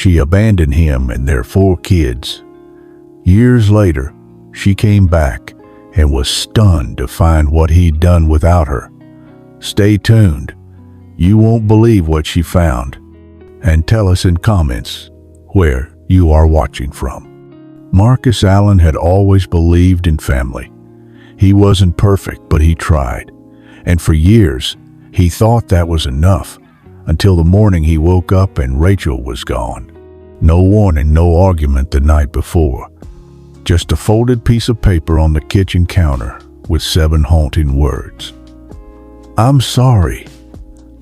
She abandoned him and their 4 kids. Years later, she came back and was stunned to find what he'd done without her. Stay tuned. You won't believe what she found. And tell us in comments where you are watching from. Marcus Allen had always believed in family. He wasn't perfect, but he tried. And for years, he thought that was enough, until the morning he woke up and Rachel was gone. No warning, no argument the night before. Just a folded piece of paper on the kitchen counter with 7 haunting words. "I'm sorry.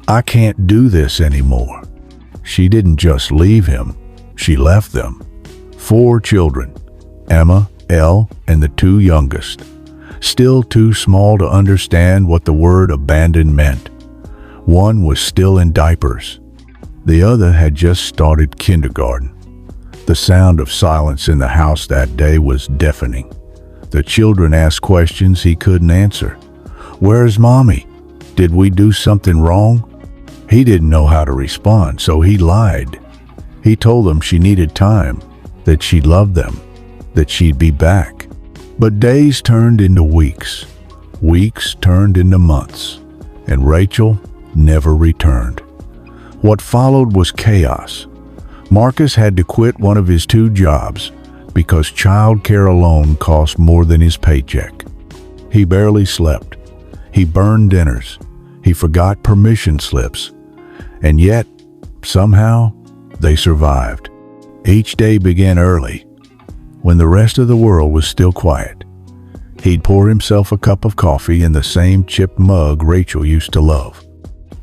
I can't do this anymore." She didn't just leave him, she left them. 4 children, Emma, Elle, and the 2 youngest. Still too small to understand what the word abandoned meant. One was still in diapers. The other had just started kindergarten. The sound of silence in the house that day was deafening. The children asked questions he couldn't answer. "Where's Mommy? Did we do something wrong?" He didn't know how to respond, so he lied. He told them she needed time, that she loved them, that she'd be back. But days turned into weeks. Weeks turned into months. And Rachel never returned. What followed was chaos. Marcus had to quit one of his 2 jobs because childcare alone cost more than his paycheck. He barely slept. He burned dinners. He forgot permission slips. And yet, somehow, they survived. Each day began early, when the rest of the world was still quiet. He'd pour himself a cup of coffee in the same chipped mug Rachel used to love.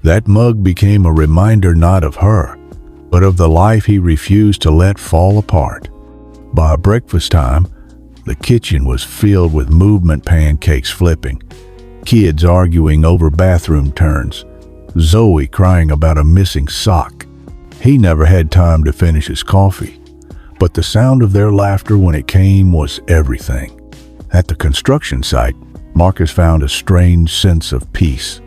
That mug became a reminder not of her, but of the life he refused to let fall apart. By breakfast time, the kitchen was filled with movement, pancakes flipping, kids arguing over bathroom turns, Zoe crying about a missing sock. He never had time to finish his coffee, but the sound of their laughter when it came was everything. At the construction site, Marcus found a strange sense of peace.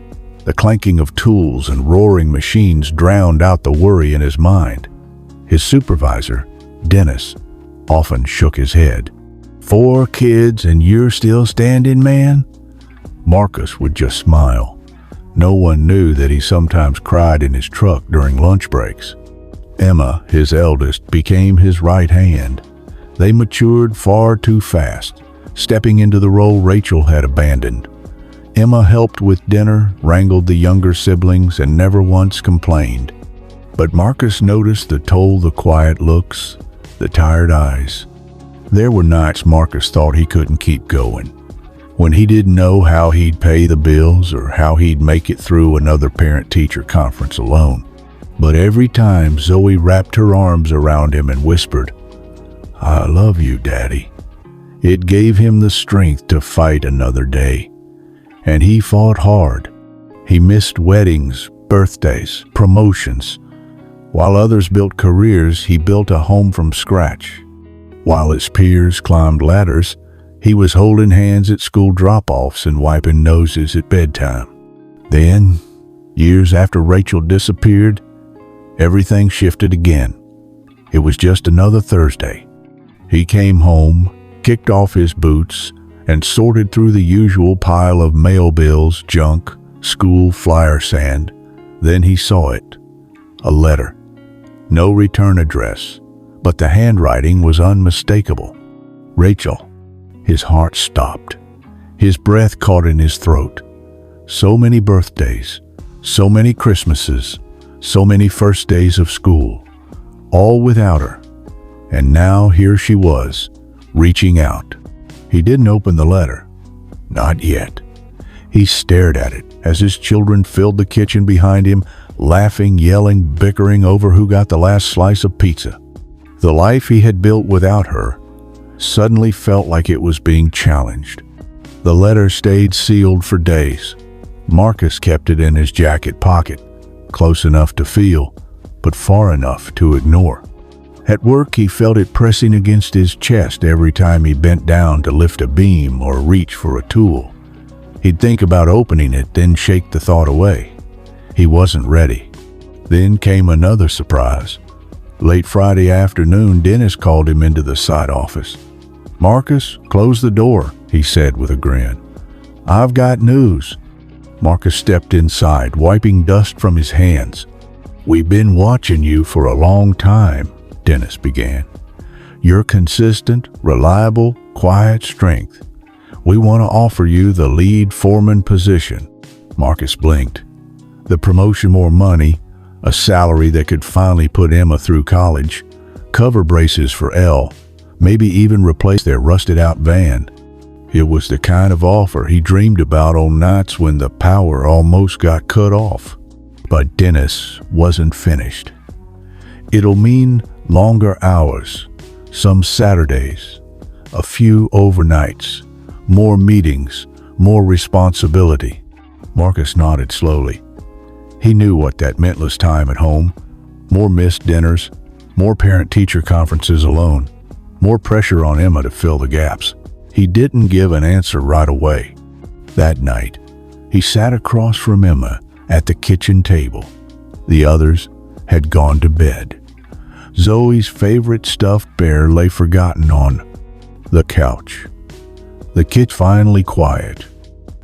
The clanking of tools and roaring machines drowned out the worry in his mind. His supervisor, Dennis, often shook his head. "4 kids and you're still standing, man?" Marcus would just smile. No one knew that he sometimes cried in his truck during lunch breaks. Emma, his eldest, became his right hand. They matured far too fast, stepping into the role Rachel had abandoned. Emma helped with dinner, wrangled the younger siblings, and never once complained. But Marcus noticed the toll, the quiet looks, the tired eyes. There were nights Marcus thought he couldn't keep going, when he didn't know how he'd pay the bills or how he'd make it through another parent-teacher conference alone. But every time Zoe wrapped her arms around him and whispered, "I love you, Daddy," it gave him the strength to fight another day. And he fought hard. He missed weddings, birthdays, promotions. While others built careers, he built a home from scratch. While his peers climbed ladders, he was holding hands at school drop-offs and wiping noses at bedtime. Then, years after Rachel disappeared, everything shifted again. It was just another Thursday. He came home, kicked off his boots, and sorted through the usual pile of mail bills, junk, school flyer sand. Then he saw it. A letter. No return address, but the handwriting was unmistakable. Rachel. His heart stopped. His breath caught in his throat. So many birthdays, so many Christmases, so many first days of school, all without her. And now here she was, reaching out. He didn't open the letter. Not yet. He stared at it as his children filled the kitchen behind him, laughing, yelling, bickering over who got the last slice of pizza. The life he had built without her suddenly felt like it was being challenged. The letter stayed sealed for days. Marcus kept it in his jacket pocket, close enough to feel, but far enough to ignore. At work, he felt it pressing against his chest every time he bent down to lift a beam or reach for a tool. He'd think about opening it, then shake the thought away. He wasn't ready. Then came another surprise. Late Friday afternoon, Dennis called him into the side office. "Marcus, close the door," he said with a grin. "I've got news." Marcus stepped inside, wiping dust from his hands. "We've been watching you for a long time," Dennis began. "Your consistent, reliable, quiet strength. We want to offer you the lead foreman position." Marcus blinked. The promotion, more money, a salary that could finally put Emma through college, cover braces for Elle, maybe even replace their rusted-out van. It was the kind of offer he dreamed about on nights when the power almost got cut off. But Dennis wasn't finished. "It'll mean longer hours, some Saturdays, a few overnights, more meetings, more responsibility." Marcus nodded slowly. He knew what that meant: less time at home, more missed dinners, more parent-teacher conferences alone, more pressure on Emma to fill the gaps. He didn't give an answer right away. That night, he sat across from Emma at the kitchen table. The others had gone to bed. Zoe's favorite stuffed bear lay forgotten on the couch. The kids finally quiet.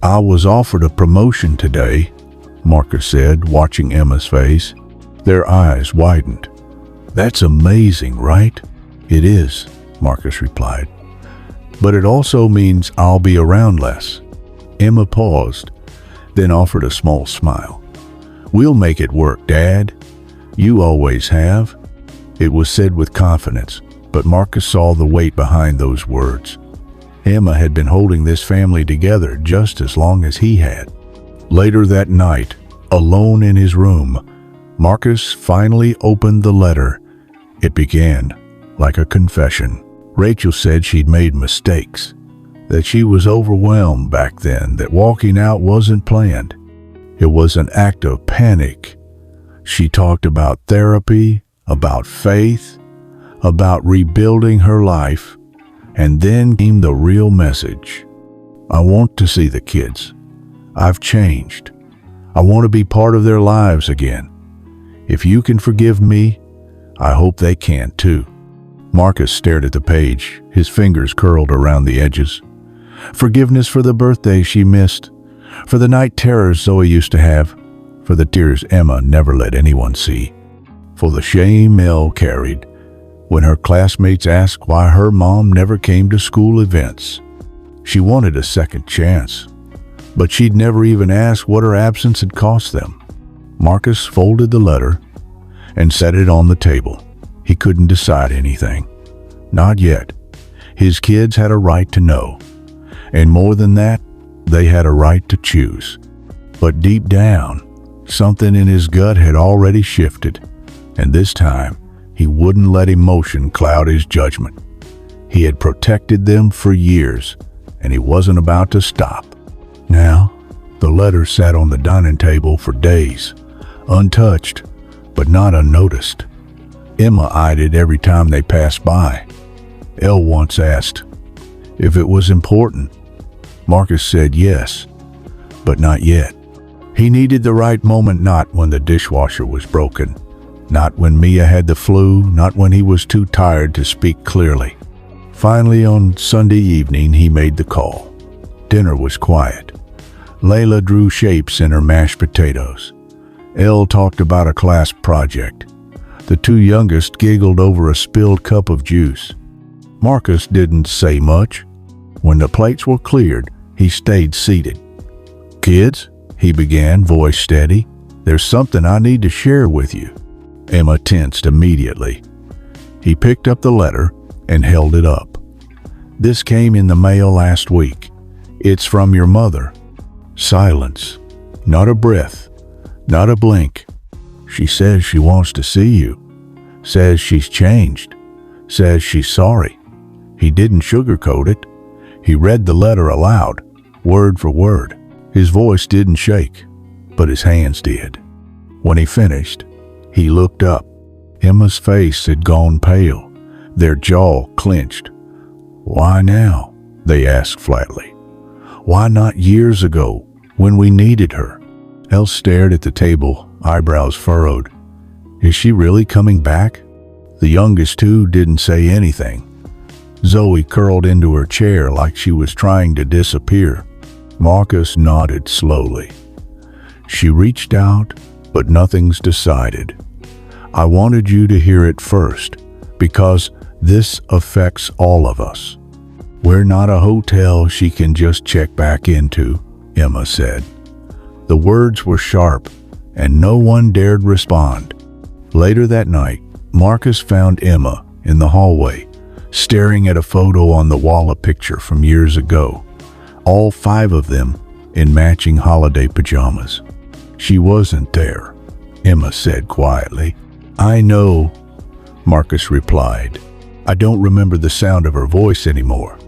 "I was offered a promotion today," Marcus said, watching Emma's face. Their eyes widened. "That's amazing, right?" "It is," Marcus replied. "But it also means I'll be around less." Emma paused, then offered a small smile. "We'll make it work, Dad. You always have." It was said with confidence, but Marcus saw the weight behind those words. Emma had been holding this family together just as long as he had. Later that night, alone in his room, Marcus finally opened the letter. It began like a confession. Rachel said she'd made mistakes, that she was overwhelmed back then, that walking out wasn't planned. It was an act of panic. She talked about therapy, about faith, about rebuilding her life, and then came the real message. "I want to see the kids. I've changed. I want to be part of their lives again. If you can forgive me, I hope they can too." Marcus stared at the page, his fingers curled around the edges. Forgiveness for the birthday she missed, for the night terrors Zoe used to have, for the tears Emma never let anyone see, for the shame Elle carried when her classmates asked why her mom never came to school events. She wanted a second chance, but she'd never even asked what her absence had cost them. Marcus folded the letter and set it on the table. He couldn't decide anything. Not yet. His kids had a right to know. And more than that, they had a right to choose. But deep down, something in his gut had already shifted, and this time, he wouldn't let emotion cloud his judgment. He had protected them for years, and he wasn't about to stop. Now, the letter sat on the dining table for days, untouched, but not unnoticed. Emma eyed it every time they passed by. Elle once asked if it was important. Marcus said yes, but not yet. He needed the right moment, not when the dishwasher was broken, not when Mia had the flu, not when he was too tired to speak clearly. Finally, on Sunday evening, he made the call. Dinner was quiet. Layla drew shapes in her mashed potatoes. Elle talked about a class project. The two youngest giggled over a spilled cup of juice. Marcus didn't say much. When the plates were cleared, he stayed seated. "Kids," he began, voice steady, "there's something I need to share with you." Emma tensed immediately. He picked up the letter and held it up. "This came in the mail last week. It's from your mother." Silence. Not a breath. Not a blink. "She says she wants to see you. Says she's changed. Says she's sorry." He didn't sugarcoat it. He read the letter aloud, word for word. His voice didn't shake, but his hands did. When he finished, he looked up. Emma's face had gone pale. Their jaw clenched. "Why now?" they asked flatly. "Why not years ago, when we needed her?" Elle stared at the table, eyebrows furrowed. "Is she really coming back?" The youngest two didn't say anything. Zoe curled into her chair like she was trying to disappear. Marcus nodded slowly. She reached out, but nothing's decided. I wanted you to hear it first, because this affects all of us. We're not a hotel she can just check back into, Emma said. The words were sharp, and no one dared respond. Later that night, Marcus found Emma in the hallway, staring at a photo on the wall, a picture from years ago. All 5 of them in matching holiday pajamas. She wasn't there, Emma said quietly. I know, Marcus replied. I don't remember the sound of her voice anymore.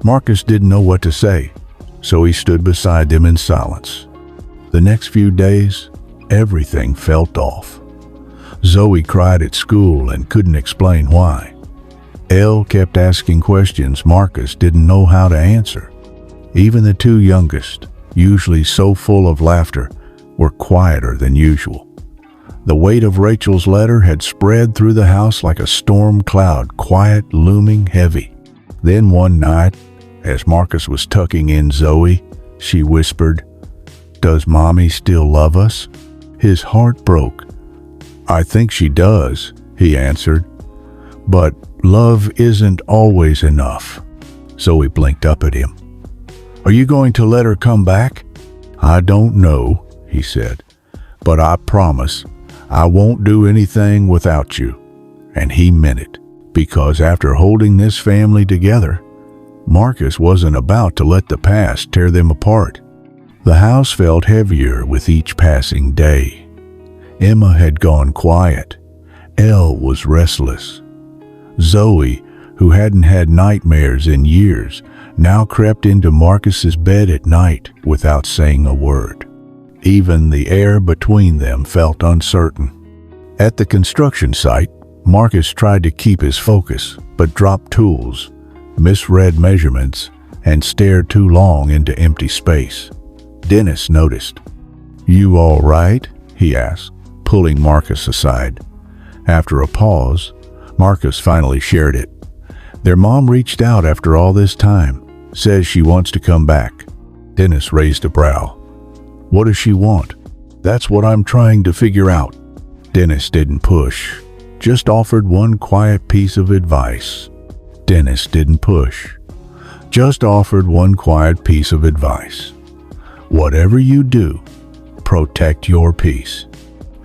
Marcus didn't know what to say, so he stood beside them in silence. The next few days, everything felt off. Zoe cried at school and couldn't explain why. Elle kept asking questions Marcus didn't know how to answer. Even the 2 youngest, usually so full of laughter, were quieter than usual. The weight of Rachel's letter had spread through the house like a storm cloud, quiet, looming, heavy. Then one night, as Marcus was tucking in Zoe, she whispered, "Does Mommy still love us?" His heart broke. "I think she does," he answered. "But love isn't always enough." Zoe blinked up at him. "Are you going to let her come back?" "I don't know," he said, "but I promise I won't do anything without you." And he meant it, because after holding this family together, Marcus wasn't about to let the past tear them apart. The house felt heavier with each passing day. Emma had gone quiet. Elle was restless. Zoe, who hadn't had nightmares in years, now crept into Marcus's bed at night without saying a word. Even the air between them felt uncertain. At the construction site, Marcus tried to keep his focus, but dropped tools, misread measurements, and stared too long into empty space. Dennis noticed. "You all right?" he asked, pulling Marcus aside. After a pause, Marcus finally shared it. Their mom reached out after all this time, says she wants to come back. Dennis raised a brow. "What does she want?" "That's what I'm trying to figure out." Dennis didn't push, just offered one quiet piece of advice. Dennis didn't push, just offered one quiet piece of advice. Whatever you do, protect your peace.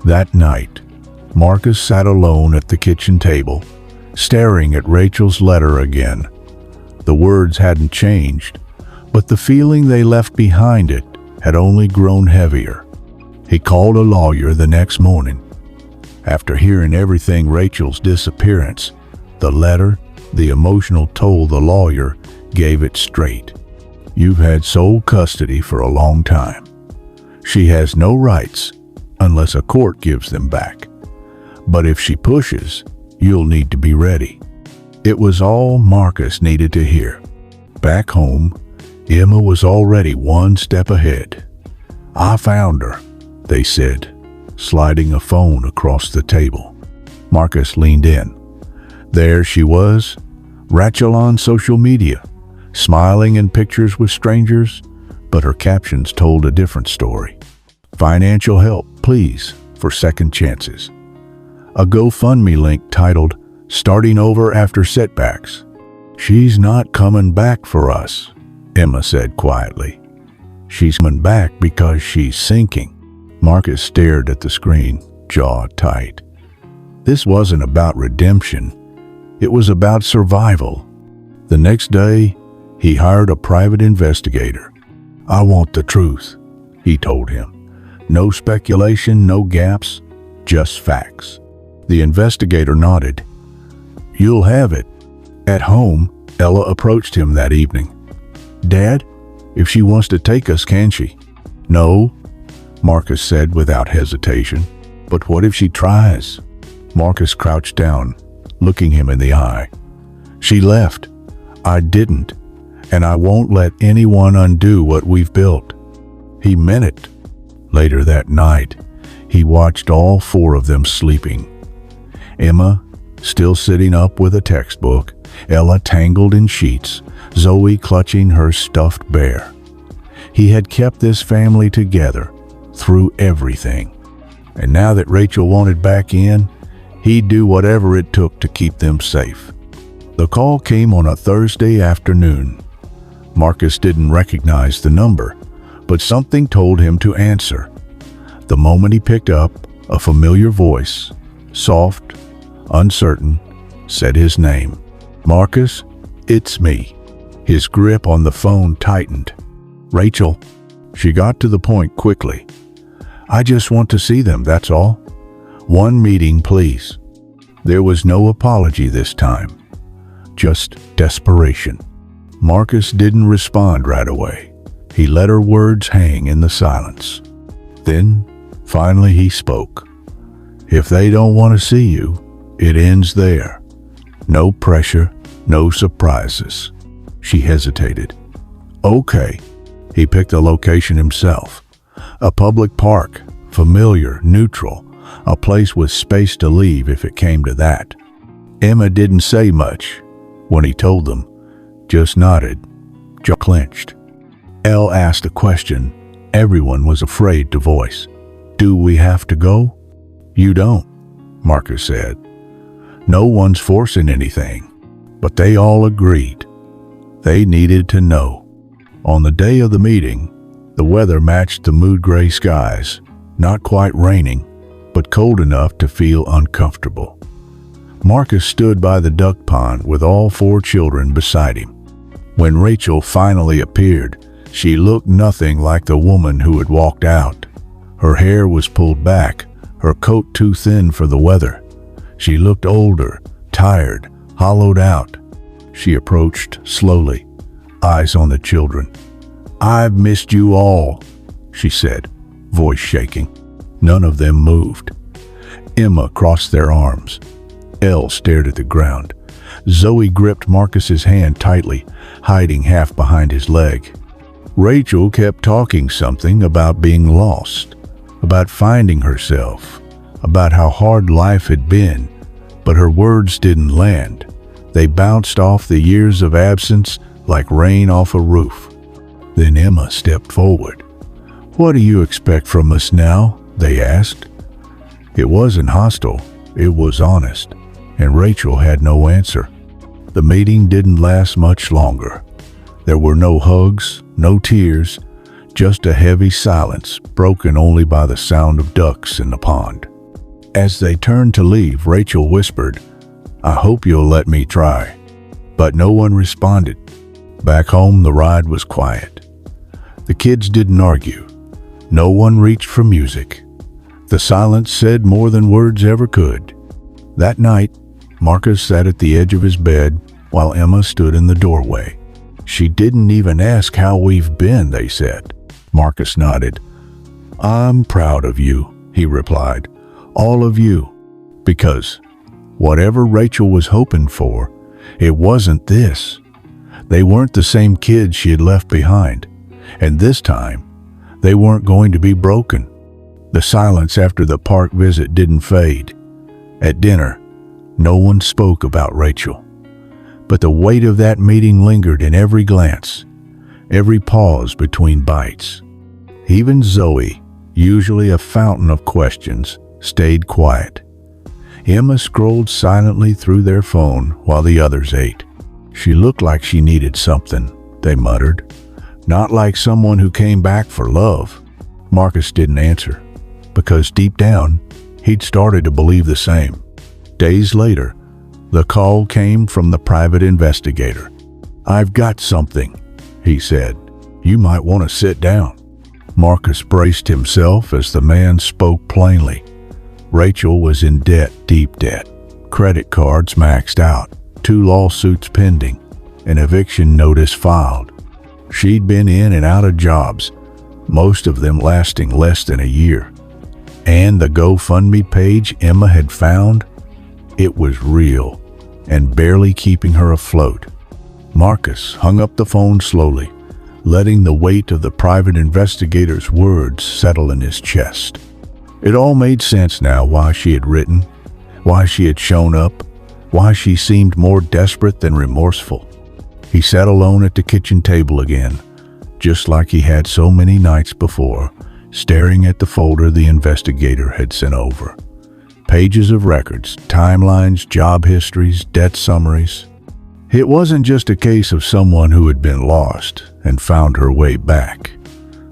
That night, Marcus sat alone at the kitchen table, staring at Rachel's letter again. The words hadn't changed, but the feeling they left behind it had only grown heavier. He called a lawyer the next morning. After hearing everything Rachel's disappearance, the letter, the emotional toll, the lawyer gave it straight. "You've had sole custody for a long time. She has no rights unless a court gives them back. But if she pushes, you'll need to be ready." It was all Marcus needed to hear. Back home, Emma was already one step ahead. "I found her," they said, sliding a phone across the table. Marcus leaned in. There she was, Rachel on social media, smiling in pictures with strangers, but her captions told a different story. "Financial help, please, for second chances." A GoFundMe link titled, "Starting over after setbacks." "She's not coming back for us," Emma said quietly. "She's coming back because she's sinking." Marcus stared at the screen, jaw tight. This wasn't about redemption. It was about survival. The next day, he hired a private investigator. "I want the truth," he told him. "No speculation, no gaps, just facts." The investigator nodded. "You'll have it." At home, Ella approached him that evening. "Dad, if she wants to take us, can she?" "No," Marcus said without hesitation. "But what if she tries?" Marcus crouched down, looking him in the eye. "She left. I didn't. And I won't let anyone undo what we've built." He meant it. Later that night, he watched all 4 of them sleeping. Emma, still sitting up with a textbook, Ella tangled in sheets, Zoe clutching her stuffed bear. He had kept this family together through everything. And now that Rachel wanted back in, he'd do whatever it took to keep them safe. The call came on a Thursday afternoon. Marcus didn't recognize the number, but something told him to answer. The moment he picked up, a familiar voice, soft, uncertain, said his name. "Marcus, it's me." His grip on the phone tightened. "Rachel." She got to the point quickly. "I just want to see them, that's all. One meeting, please." There was no apology this time, just desperation. Marcus didn't respond right away. He let her words hang in the silence. Then, finally he spoke. "If they don't want to see you, it ends there. No pressure, no surprises." She hesitated. "Okay." He picked a location himself. A public park, familiar, neutral, a place with space to leave if it came to that. Emma didn't say much when he told them, just nodded, jaw clenched. Elle asked a question everyone was afraid to voice. "Do we have to go?" "You don't," Marcus said. "No one's forcing anything." But they all agreed. They needed to know. On the day of the meeting, the weather matched the mood-gray skies, not quite raining, but cold enough to feel uncomfortable. Marcus stood by the duck pond with all 4 children beside him. When Rachel finally appeared, she looked nothing like the woman who had walked out. Her hair was pulled back, her coat too thin for the weather. She looked older, tired, hollowed out. She approached slowly, eyes on the children. "I've missed you all," she said, voice shaking. None of them moved. Emma crossed their arms. Elle stared at the ground. Zoe gripped Marcus's hand tightly, hiding half behind his leg. Rachel kept talking something about being lost, about finding herself, about how hard life had been, but her words didn't land. They bounced off the years of absence like rain off a roof. Then Emma stepped forward. "What do you expect from us now?" they asked. It wasn't hostile, it was honest, and Rachel had no answer. The meeting didn't last much longer. There were no hugs, no tears, just a heavy silence broken only by the sound of ducks in the pond. As they turned to leave, Rachel whispered, "I hope you'll let me try." But no one responded. Back home, the ride was quiet. The kids didn't argue. No one reached for music. The silence said more than words ever could. That night, Marcus sat at the edge of his bed while Emma stood in the doorway. "She didn't even ask how we've been," they said. Marcus nodded. "I'm proud of you," he replied. "All of you." Because whatever Rachel was hoping for, it wasn't this. They weren't the same kids she had left behind. And this time, they weren't going to be broken. The silence after the park visit didn't fade. At dinner, no one spoke about Rachel. But the weight of that meeting lingered in every glance, every pause between bites. Even Zoe, usually a fountain of questions, stayed quiet. Emma scrolled silently through their phone while the others ate. She looked like she needed something, they muttered. Not like someone who came back for love. Marcus didn't answer, because deep down, he'd started to believe the same. Days later, the call came from the private investigator. "I've got something," he said. "You might want to sit down." Marcus braced himself as the man spoke plainly. Rachel was in debt, deep debt. Credit cards maxed out, 2 lawsuits pending, an eviction notice filed. She'd been in and out of jobs, most of them lasting less than a year. And the GoFundMe page Emma had found, it was real and barely keeping her afloat. Marcus hung up the phone slowly, letting the weight of the private investigator's words settle in his chest. It all made sense now, why she had written, why she had shown up, why she seemed more desperate than remorseful. He sat alone at the kitchen table again, just like he had so many nights before, staring at the folder the investigator had sent over. Pages of records, timelines, job histories, debt summaries. It wasn't just a case of someone who had been lost and found her way back.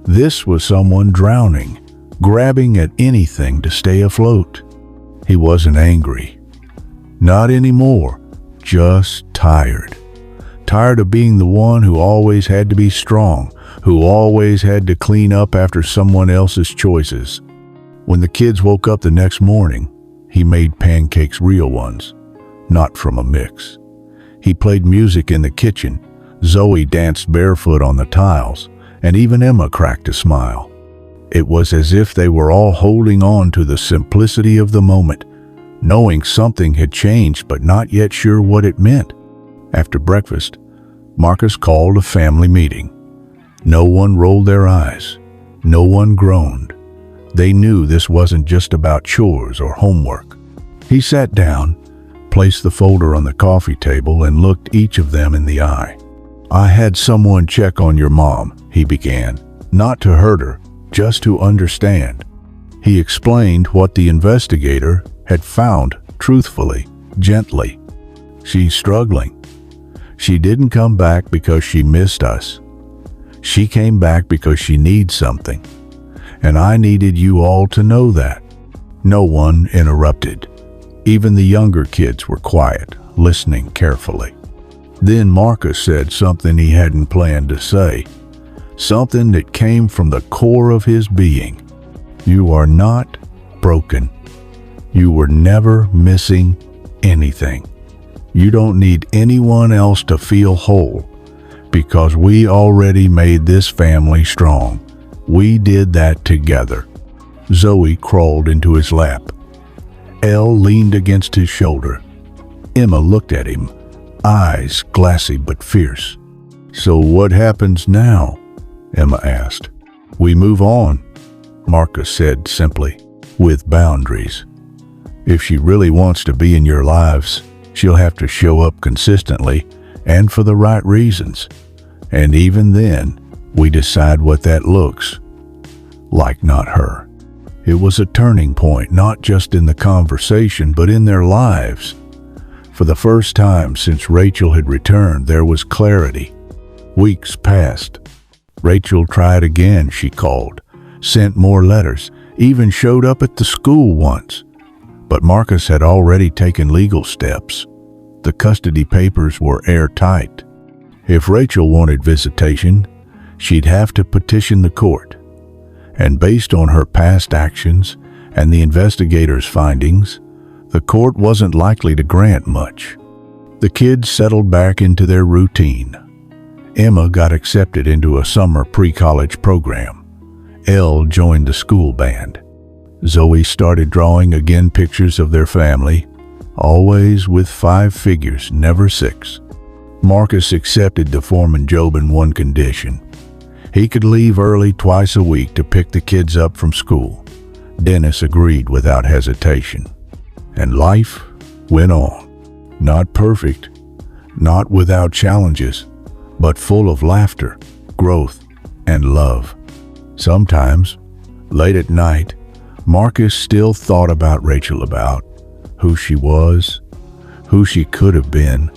This was someone drowning, grabbing at anything to stay afloat. He wasn't angry. Not anymore. Just tired. Tired of being the one who always had to be strong, who always had to clean up after someone else's choices. When the kids woke up the next morning, he made pancakes, real ones, not from a mix. He played music in the kitchen. Zoe danced barefoot on the tiles, and even Emma cracked a smile. It was as if they were all holding on to the simplicity of the moment, knowing something had changed but not yet sure what it meant. After breakfast, Marcus called a family meeting. No one rolled their eyes. No one groaned. They knew this wasn't just about chores or homework. He sat down, placed the folder on the coffee table, and looked each of them in the eye. "I had someone check on your mom," he began, not to hurt her, just to understand. He explained what the investigator had found truthfully, gently. "She's struggling. She didn't come back because she missed us. She came back because she needs something. And I needed you all to know that." No one interrupted. Even the younger kids were quiet, listening carefully. Then Marcus said something he hadn't planned to say, something that came from the core of his being. "You are not broken. You were never missing anything. You don't need anyone else to feel whole, because we already made this family strong. We did that together." Zoe crawled into his lap. Elle leaned against his shoulder. Emma looked at him, eyes glassy but fierce. "So what happens now?" Emma asked. "We move on," Marcus said simply, "with boundaries. If she really wants to be in your lives, she'll have to show up consistently and for the right reasons. And even then, we decide what that looks like, not her." It was a turning point, not just in the conversation, but in their lives. For the first time since Rachel had returned, there was clarity. Weeks passed. Rachel tried again, she called, sent more letters, even showed up at the school once. But Marcus had already taken legal steps. The custody papers were airtight. If Rachel wanted visitation, she'd have to petition the court. And based on her past actions and the investigator's findings, the court wasn't likely to grant much. The kids settled back into their routine. Emma got accepted into a summer pre-college program. Elle joined the school band. Zoe started drawing again pictures of their family, always with 5 figures, never 6. Marcus accepted the foreman job on one condition. He could leave early twice a week to pick the kids up from school. Dennis agreed without hesitation. And life went on. Not perfect, not without challenges, but full of laughter, growth, and love. Sometimes, late at night, Marcus still thought about Rachel, about who she was, who she could have been,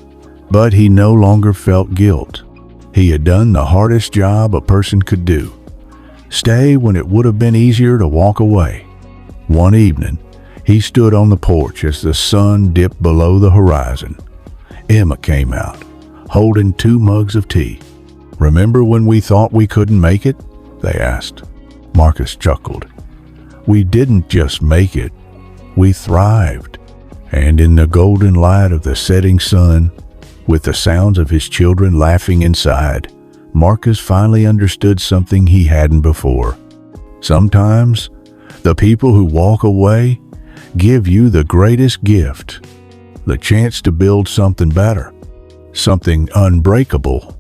but he no longer felt guilt. He had done the hardest job a person could do. Stay when it would have been easier to walk away. One evening, he stood on the porch as the sun dipped below the horizon. Emma came out, holding 2 mugs of tea. "Remember when we thought we couldn't make it?" they asked. Marcus chuckled. "We didn't just make it, we thrived." And in the golden light of the setting sun, with the sounds of his children laughing inside, Marcus finally understood something he hadn't before. Sometimes, the people who walk away give you the greatest gift, the chance to build something better, something unbreakable,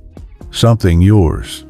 something yours.